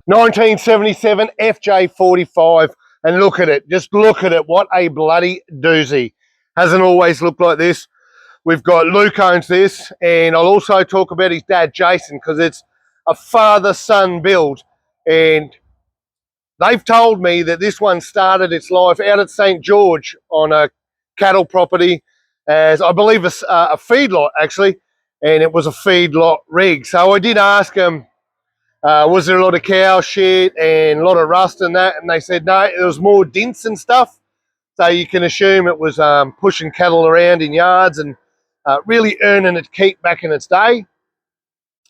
1977 FJ45, and look at it. Just look at it. What a bloody doozy. Hasn't always looked like this. We've got Luke owns this, and I'll also talk about his dad, Jason, because it's a father-son build, and they've told me that this one started its life out at St. George on a cattle property as, I believe, a feedlot, actually, and it was a feedlot rig. So I did ask them, was there a lot of cow shit and a lot of rust and that? And they said, no, there was more dints and stuff. So you can assume it was pushing cattle around in yards and really earning its keep back in its day.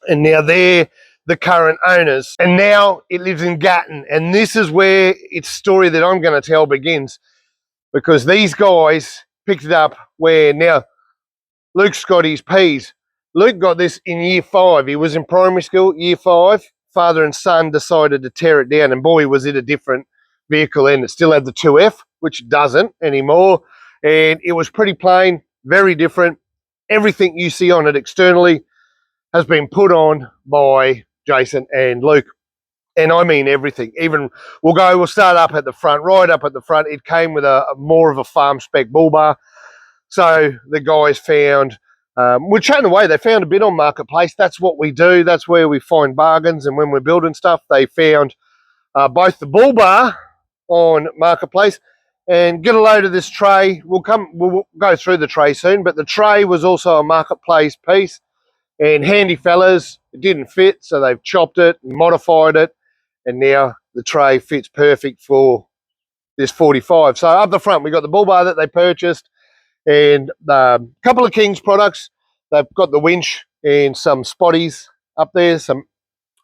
And now they're the current owners. And now it lives in Gatton. And this is where its story that I'm going to tell begins, because these guys picked it up where now Luke's got his P's. Luke got this in year 5. He was in primary school, year 5. Father and son decided to tear it down, and boy, was it a different vehicle then. It still had the 2F, which it doesn't anymore, and it was pretty plain, very different. Everything you see on it externally has been put on by Jason and Luke, and I mean everything. Even we'll start up at the front. Right up at the front, it came with a more of a farm spec bull bar. So the guys found, we're chatting away, they found a bit on Marketplace. That's what we do. That's where we find bargains. And when we're building stuff, they found both the bull bar on Marketplace and get a load of this tray. We'll go through the tray soon, but the tray was also a Marketplace piece, and handy fellas, it didn't fit, so they've chopped it and modified it, and now the tray fits perfect for this 45. So up the front, we got the bull bar that they purchased, and a couple of King's products. They've got the winch and some spotties up there.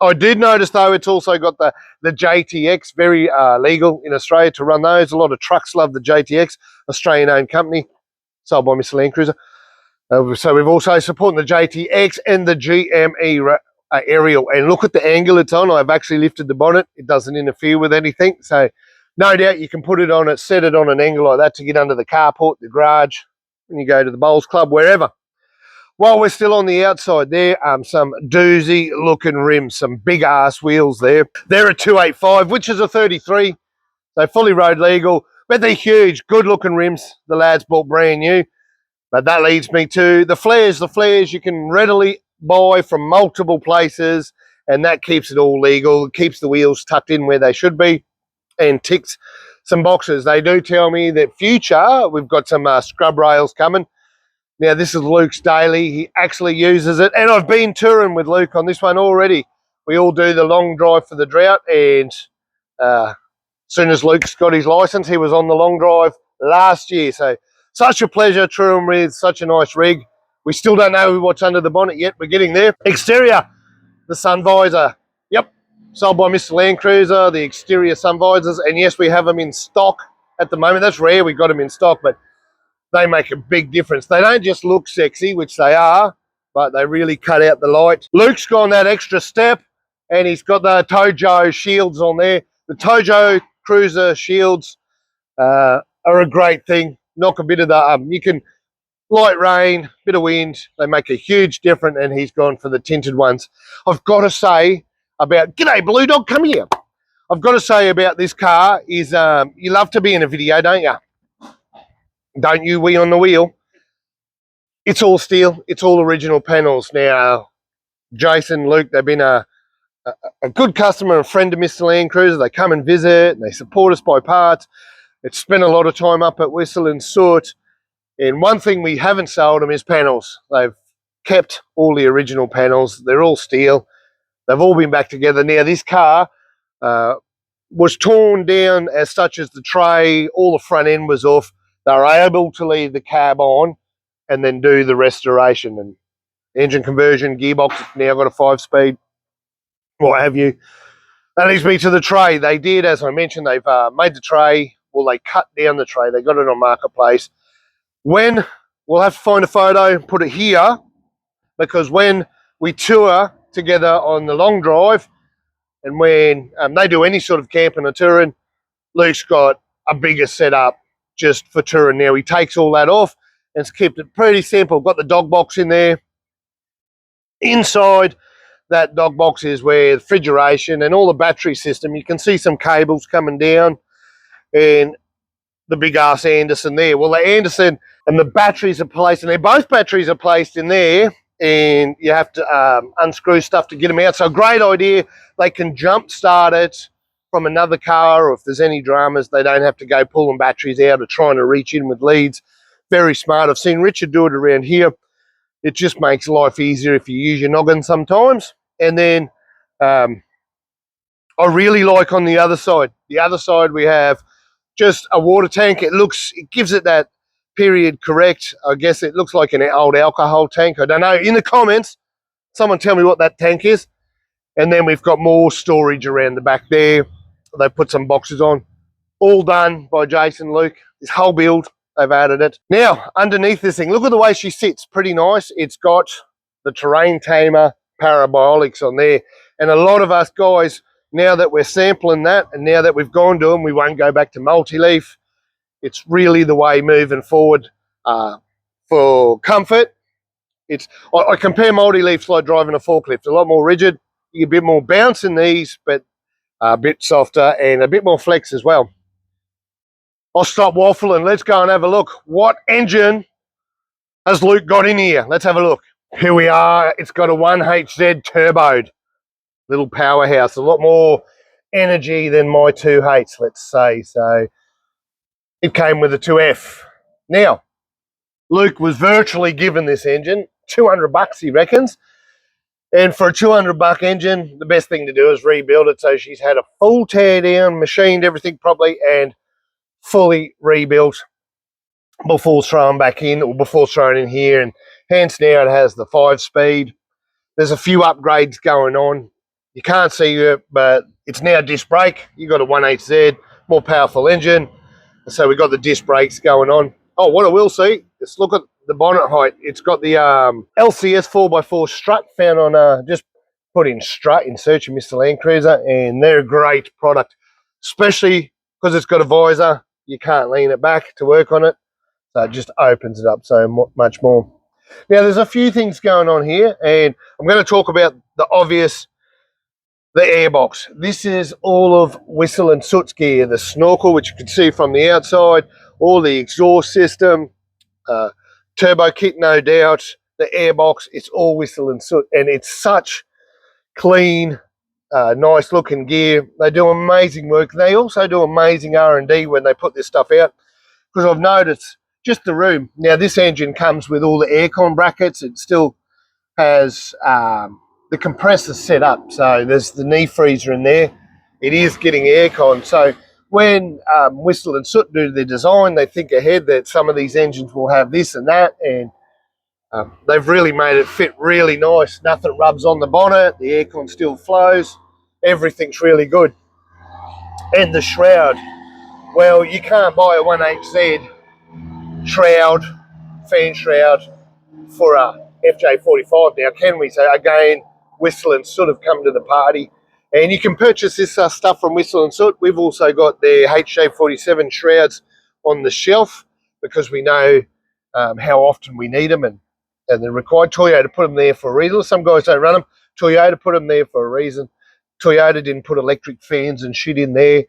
I did notice, though, it's also got the JTX, very legal in Australia to run those. A lot of trucks love the JTX, Australian-owned company, sold by Mr. Landcruiser. So we've also supported the JTX and the GME aerial. And look at the angle it's on. I've actually lifted the bonnet. It doesn't interfere with anything. So no doubt you can put it on it, set it on an angle like that to get under the carport, the garage, when you go to the bowls club, wherever. While we're still on the outside there, some doozy looking rims, some big ass wheels there. They're a 285, which is a 33, so fully road legal, but they're huge, good looking rims. The lads bought brand new. But that leads me to the flares. The flares you can readily buy from multiple places, and that keeps it all legal. It keeps the wheels tucked in where they should be and ticks some boxes. They do tell me that future, we've got some scrub rails coming. Now, this is Luke's daily. He actually uses it, and I've been touring with Luke on this one already. We all do the long drive for the drought, and as soon as Luke's got his license, he was on the long drive last year. So such a pleasure touring with such a nice rig. We still don't know what's under the bonnet yet. We're getting there. Exterior, the sun visor. Yep, sold by Mr. Landcruiser, the exterior sun visors. And yes, we have them in stock at the moment. That's rare, we've got them in stock, but they make a big difference. They don't just look sexy, which they are, but they really cut out the light. Luke's gone that extra step, and he's got the Tojo shields on there. The Tojo Cruiser shields are a great thing. Knock a bit of the, you can, light rain, bit of wind, they make a huge difference, and he's gone for the tinted ones. I've got to say about, g'day Blue Dog, come here. I've got to say about this car is, you love to be in a video, don't you? Don't you, we on the wheel? It's all steel, it's all original panels. Now, Jason, Luke, they've been a good customer and friend of Mr. Landcruiser. They come and visit, and they support us by parts. It's spent a lot of time up at Whistle and Soot, and one thing we haven't sold them is panels. They've kept all the original panels. They're all steel. They've all been back together. Now, this car was torn down as such as the tray, all the front end was off. They were able to leave the cab on and then do the restoration and engine conversion, gearbox, now got a 5-speed, what have you. That leads me to the tray. They did, as I mentioned, they've made the tray. Well, they cut down the tray. They got it on Marketplace. When, we'll have to find a photo, put it here, because when we tour together on the long drive, and when they do any sort of camping or touring, Luke's got a bigger setup just for touring now. He takes all that off and it's kept it pretty simple. Got the dog box in there. Inside, that dog box is where refrigeration and all the battery system, you can see some cables coming down and the big ass Anderson there. Well, the Anderson and the batteries are placed, and both batteries are placed in there, and you have to unscrew stuff to get them out. So a great idea. They can jump start it from another car, or if there's any dramas, they don't have to go pulling batteries out or trying to reach in with leads. Very smart. I've seen Richard do it around here. It just makes life easier if you use your noggin sometimes. And then I really like on the other side. The other side we have just a water tank. It gives it that period correct. I guess it looks like an old alcohol tank. I don't know. In the comments, someone tell me what that tank is. And then we've got more storage around the back there. They put some boxes on. All done by Jason, Luke. This whole build, they've added it. Now, underneath this thing, look at the way she sits. Pretty nice. It's got the terrain tamer parabolics on there. And a lot of us guys, now that we're sampling that and now that we've gone to them, we won't go back to multi-leaf. It's really the way moving forward for comfort. I compare multi-leafs like driving a forklift. A lot more rigid. You get a bit more bounce in these, but a bit softer and a bit more flex as well. I'll stop waffling. Let's go and have a look. What engine has Luke got in here? Let's have a look. Here we are. It's got a 1HZ turboed. Little powerhouse. A lot more energy than my 2H, let's say. So it came with a 2F. Now, Luke was virtually given this engine. $200 he reckons. And for a $200 engine, the best thing to do is rebuild it. So she's had a full tear down, machined everything properly, and fully rebuilt before throwing back in, or before throwing in here. And hence now it has the 5-speed. There's a few upgrades going on. You can't see it, but it's now disc brake. You got a 1HZ, more powerful engine. So we've got the disc brakes going on. Oh, what I will see, just look at the bonnet height. It's got the LCS 4x4 strut found on, just put in strut in search of Mr. Landcruiser, and they're a great product, especially because it's got a visor. You can't lean it back to work on it. So it just opens it up so much more. Now, there's a few things going on here, and I'm going to talk about the obvious, the airbox. This is all of Whistle and Soot's gear. The snorkel, which you can see from the outside, all the exhaust system, turbo kit, no doubt, the airbox, it's all Whistle and Soot, and it's such clean, nice looking gear. They do amazing work. They also do amazing R&D when they put this stuff out, because I've noticed just the room. Now, this engine comes with all the aircon brackets. It still has the compressor set up, so there's the knee freezer in there. It is getting aircon. So when Whistle and Soot do their design, they think ahead that some of these engines will have this and that, and they've really made it fit really nice. Nothing rubs on the bonnet. The aircon still flows. Everything's really good. And the shroud. Well, you can't buy a 1HZ shroud, fan shroud, for a FJ45 now, can we? So again, Whistle and Soot have come to the party, and you can purchase this stuff from Whistle and Soot. We've also got their HJ47 shrouds on the shelf because we know how often we need them, and they're required. Toyota put them there for a reason. Some guys don't run them. Toyota put them there for a reason. Toyota didn't put electric fans and shit in there.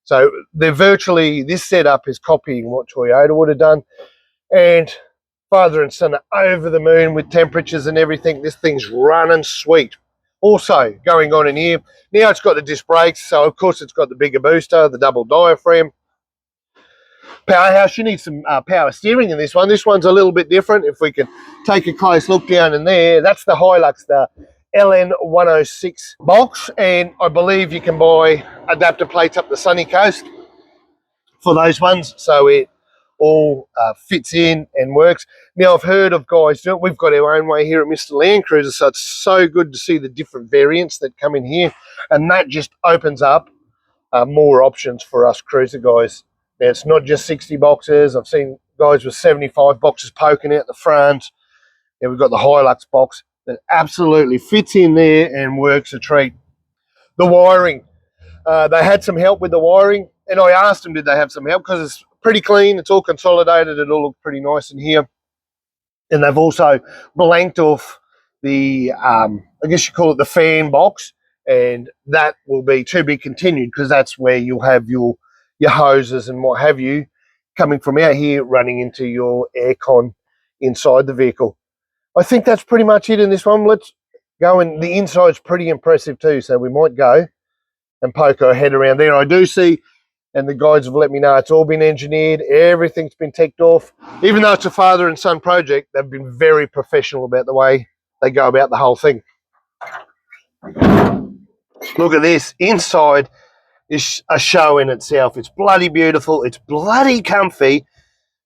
So they're virtually, this setup is copying what Toyota would have done. And father and son are over the moon with temperatures and everything. This thing's running sweet. Also going on in here, now it's got the disc brakes, so of course it's got the bigger booster, the double diaphragm. Powerhouse, you need some power steering in this one. This one's a little bit different. If we can take a close look down in there, that's the Hilux, the LN106 box, and I believe you can buy adapter plates up the sunny coast for those ones, so it all fits in and works. Now, I've heard of guys do it. We've got our own way here at Mr. Landcruiser, so it's so good to see the different variants that come in here, and that just opens up more options for us cruiser guys. Now, it's not just 60 boxes. I've seen guys with 75 boxes poking out the front. Yeah, we've got the Hilux box that absolutely fits in there and works a treat. The wiring. They had some help with the wiring, and I asked them did they have some help, because it's pretty clean. It's all consolidated. It all looks pretty nice in here. And they've also blanked off the I guess you call it the fan box, and that will be to be continued because that's where you'll have your hoses and what have you coming from out here running into your aircon inside the vehicle. I think that's pretty much it in this one. Let's go, and the inside's pretty impressive too, so we might go and poke our head around there. I do see, and the guides have let me know it's all been engineered, everything's been ticked off. Even though it's a father and son project, they've been very professional about the way they go about the whole thing. Look at this. Inside is a show in itself. It's bloody beautiful. It's bloody comfy.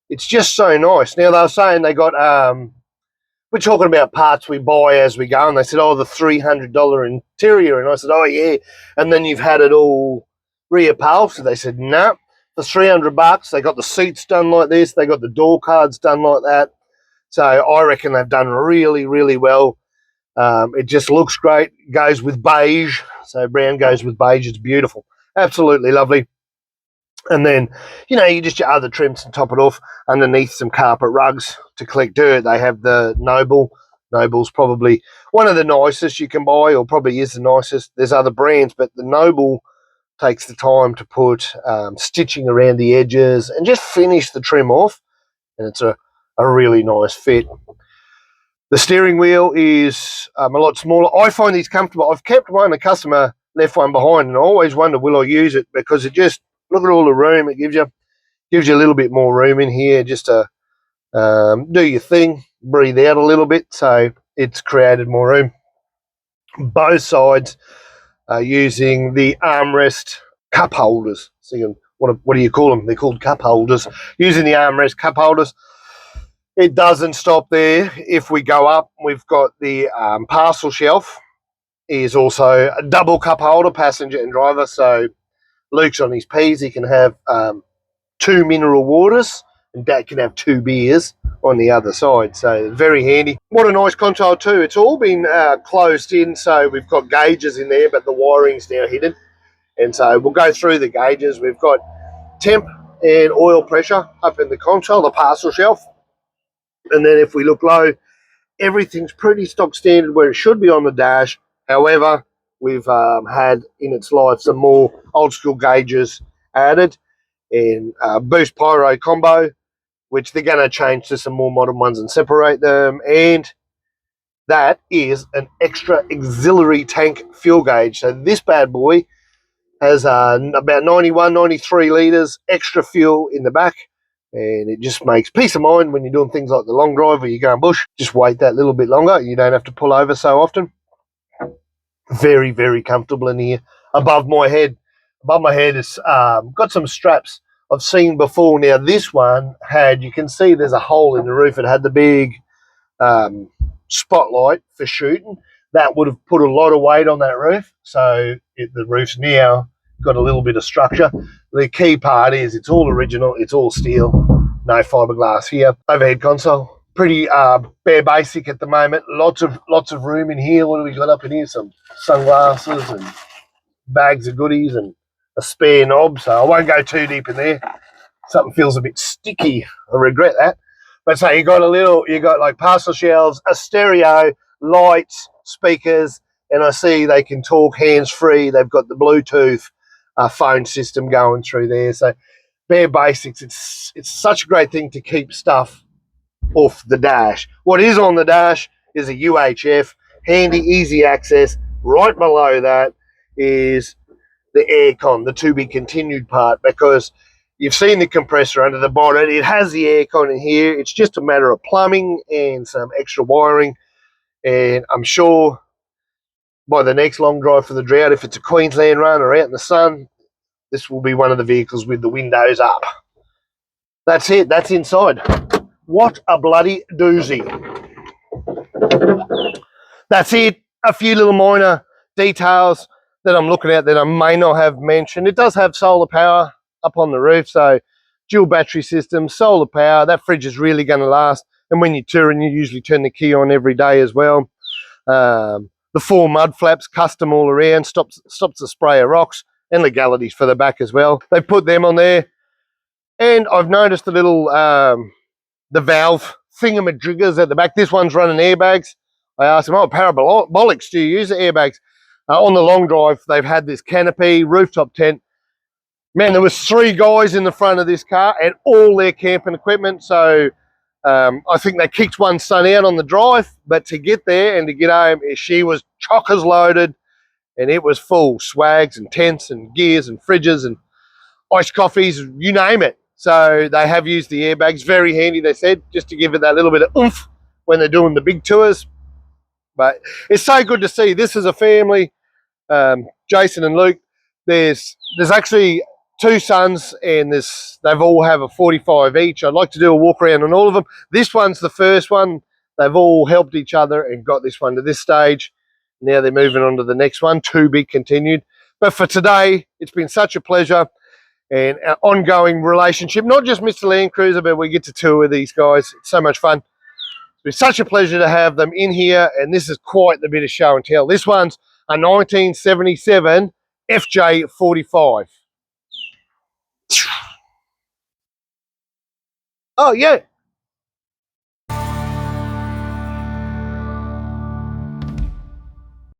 It's just so nice. Now, they were saying they got, we're talking about parts we buy as we go, and they said, oh, the $300 interior. And I said, oh, yeah. And then you've had it all reupholstered. They said, no, for $300. They got the seats done like this. They got the door cards done like that. So I reckon they've done really, really well. It just looks great. Goes with beige. So brown goes with beige. It's beautiful. Absolutely lovely. And then, you know, you just your other trims and top it off underneath some carpet rugs to collect dirt. They have the Noble. Noble's probably one of the nicest you can buy, or probably is the nicest. There's other brands, but the Noble takes the time to put stitching around the edges and just finish the trim off. And it's a really nice fit. The steering wheel is a lot smaller. I find these comfortable. I've kept one. A customer left one behind, and I always wonder, will I use it? Because it just, look at all the room it gives you. Gives you a little bit more room in here just to do your thing, breathe out a little bit. So it's created more room. Both sides are using the armrest cup holders. So what do you call them? They're called cup holders. Using the armrest cup holders. It doesn't stop there. If we go up, we've got the parcel shelf. Is also a double cup holder, passenger and driver. So Luke's on his P's. He can have 2 mineral waters, and Dad can have 2 beers on the other side. So very handy. What a nice console too. It's all been closed in, so we've got gauges in there, but the wiring's now hidden. And so we'll go through the gauges. We've got temp and oil pressure up in the console, the parcel shelf. And then if we look low, everything's pretty stock standard where it should be on the dash. However, we've had in its life some more old school gauges added, and boost pyro combo, which they're going to change to some more modern ones and separate them. And that is an extra auxiliary tank fuel gauge. So this bad boy has about 91, 93 litres extra fuel in the back. And it just makes peace of mind when you're doing things like the long drive or you're going bush. Just wait that little bit longer. You don't have to pull over so often. Very, very comfortable in here. Above my head is got some straps I've seen before. Now this one had, you can see there's a hole in the roof. It had the big spotlight for shooting. That would have put a lot of weight on that roof. So the roof's now got a little bit of structure. The key part is it's all original, it's all steel, no fiberglass here. Overhead console, pretty bare basic at the moment. Lots of room in here. What do we got up in here? Some sunglasses and bags of goodies and a spare knob. So I won't go too deep in there. Something feels a bit sticky. I regret that. But so you got like parcel shelves, a stereo, lights, speakers, and I see they can talk hands-free. They've got the Bluetooth phone system going through there. So bare basics. It's such a great thing to keep stuff off the dash. What is on the dash is a UHF, handy, easy access. Right below that is the aircon, the to be continued part, because you've seen the compressor under the bonnet. It has the aircon in here. It's just a matter of plumbing and some extra wiring. And I'm sure by the next long drive for the drought, if it's a Queensland run or out in the sun, this will be one of the vehicles with the windows up. That's it. That's inside. What a bloody doozy. That's it. A few little minor details that I'm looking at that I may not have mentioned. It does have solar power up on the roof, so dual battery system, solar power. That fridge is really going to last. And when you're touring, you usually turn the key on every day as well. The 4 mud flaps, custom all around, stops the spray of rocks, and legalities for the back as well. They put them on there. And I've noticed the little, the valve thingamajiggers at the back. This one's running airbags. I asked them, oh, parabolics, do you use the airbags? On the long drive, they've had this canopy, rooftop tent. Man, there was 3 guys in the front of this car and all their camping equipment. So I think they kicked one son out on the drive, but to get there and to get home, she was chockers loaded and it was full. Swags and tents and gears and fridges and iced coffees, you name it. So they have used the airbags. Very handy, they said, just to give it that little bit of oomph when they're doing the big tours. But it's so good to see. This is a family, Jason and Luke. There's actually 2 sons, and they've all have a 45 each. I'd like to do a walk around on all of them. This one's the first one. They've all helped each other and got this one to this stage. Now they're moving on to the next one, to be continued. But for today, it's been such a pleasure and our ongoing relationship. Not just Mr. Landcruiser, but we get to tour these guys. It's so much fun. It's such a pleasure to have them in here, and this is quite the bit of show and tell. This one's a 1977 FJ45. Oh, yeah.